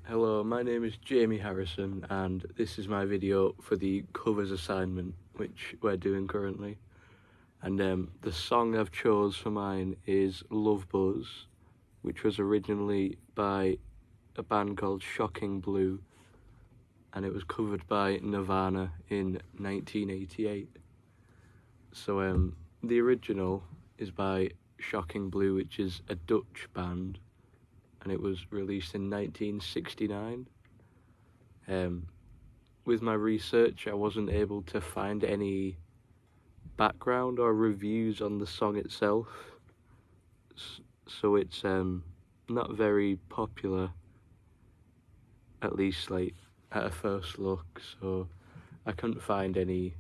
Hello, my name is Jamie Harrison and this is my video for the covers assignment which we're doing currently. And the song I've chose for mine is Love Buzz, which was originally by a band called Shocking Blue, and it was covered by Nirvana in 1988. So the original is by Shocking Blue, which is a Dutch band, and it was released in 1969. With my research, I wasn't able to find any background or reviews on the song itself, so it's not very popular, at least like at a first look, so I couldn't find any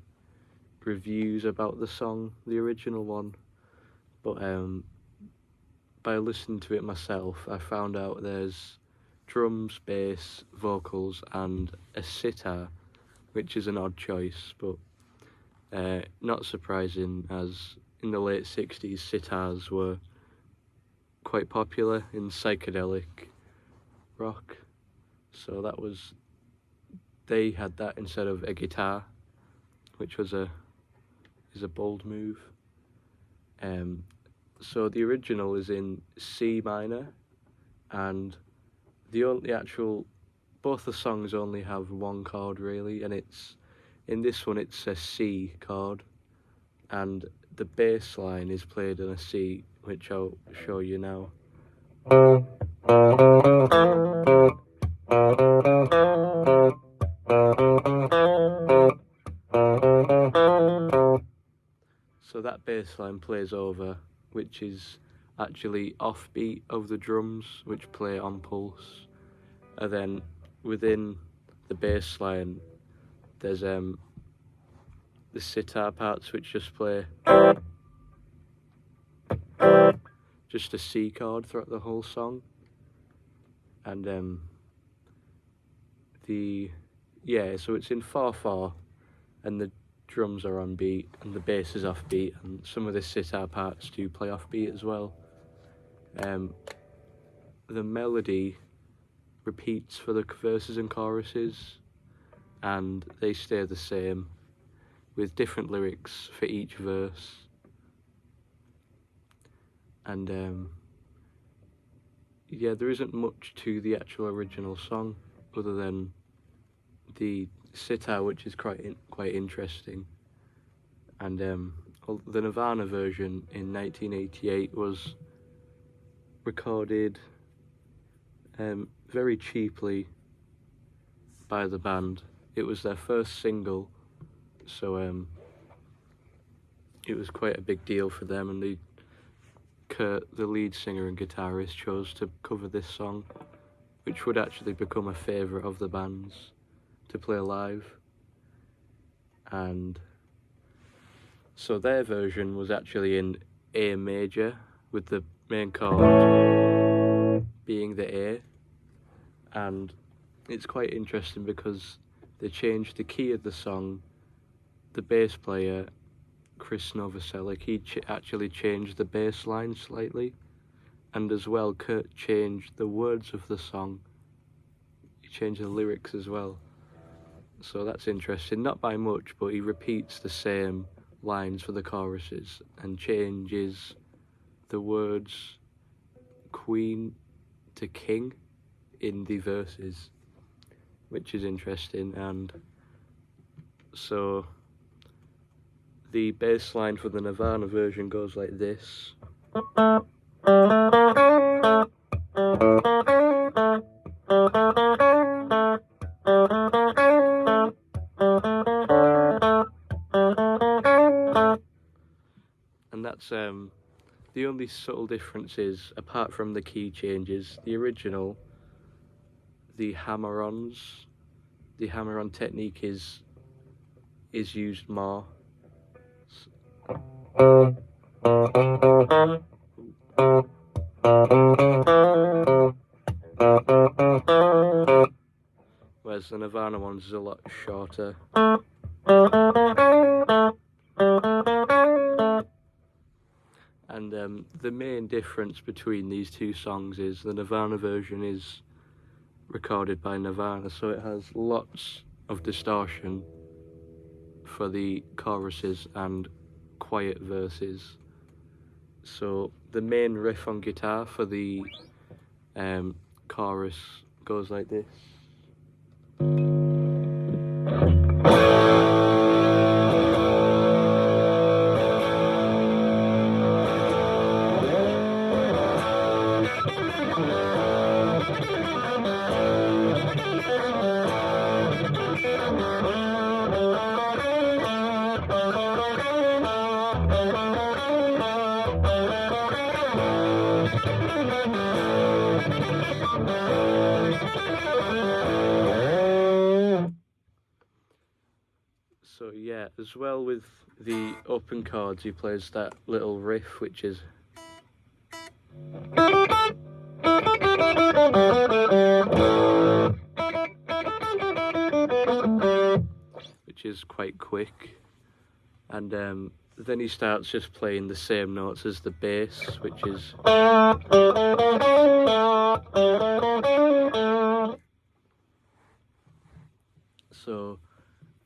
reviews about the song, the original one. But by listening to it myself, I found out there's drums, bass, vocals, and a sitar, which is an odd choice, but not surprising, as in the late 60s, sitars were quite popular in psychedelic rock, so they had that instead of a guitar, which is a bold move. So the original is in C minor, and both the songs only have one chord really, and in this one it's a C chord, and the bass line is played in a C, which I'll show you now. So that bass line plays over, which is actually offbeat of the drums, which play on pulse. And then within the bass line, there's the sitar parts, which just play just a C chord throughout the whole song. And so it's in 4/4, and the drums are on beat and the bass is off beat, and some of the sitar parts do play off beat as well. The melody repeats for the verses and choruses, and they stay the same with different lyrics for each verse. And there isn't much to the actual original song other than the sitar, which is quite interesting. And the Nirvana version in 1988 was recorded very cheaply by the band. It was their first single, so it was quite a big deal for them, and Kurt, the lead singer and guitarist, chose to cover this song, which would actually become a favourite of the band's to play live. And so their version was actually in A major, with the main chord being the A, and it's quite interesting because they changed the key of the song. The bass player, Chris Novoselic, he actually changed the bass line slightly, and as well Kurt changed the words of the song. He changed the lyrics as well, so that's interesting. Not by much, but he repeats the same lines for the choruses and changes the words Queen to King in the verses, which is interesting. And so the bass line for the Nirvana version goes like this. And that's the only subtle difference is, apart from the key changes, the original, the hammer-on technique is used more. Whereas the Nirvana ones is a lot shorter. And the main difference between these two songs is the Nirvana version is recorded by Nirvana, so it has lots of distortion for the choruses and quiet verses. So the main riff on guitar for the chorus goes like this. So yeah, as well with the open chords, he plays that little riff, which is quite quick, and then he starts just playing the same notes as the bass, which is so.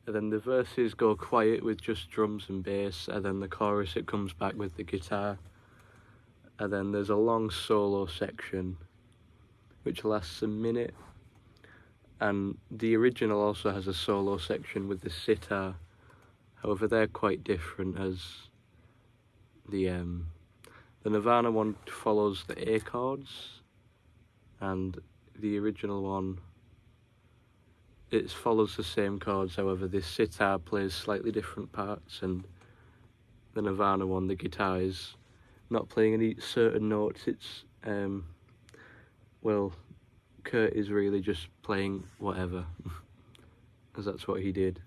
And then the verses go quiet with just drums and bass, and then the chorus it comes back with the guitar, and then there's a long solo section which lasts a minute, and the original also has a solo section with the sitar. However, they're quite different, as the Nirvana one follows the A chords, and the original one, it follows the same chords. However, this sitar plays slightly different parts, and the Nirvana one, the guitar is not playing any certain notes. It's well, Kurt is really just playing whatever, as that's what he did.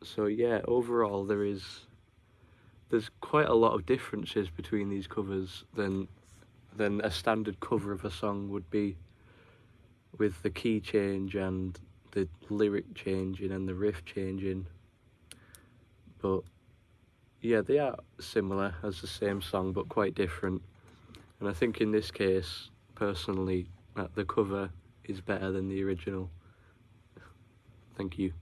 So yeah, overall there's quite a lot of differences between these covers than a standard cover of a song would be, with the key change and the lyric changing and the riff changing. But yeah, they are similar as the same song, but quite different. And I think in this case, personally, the cover is better than the original. Thank you.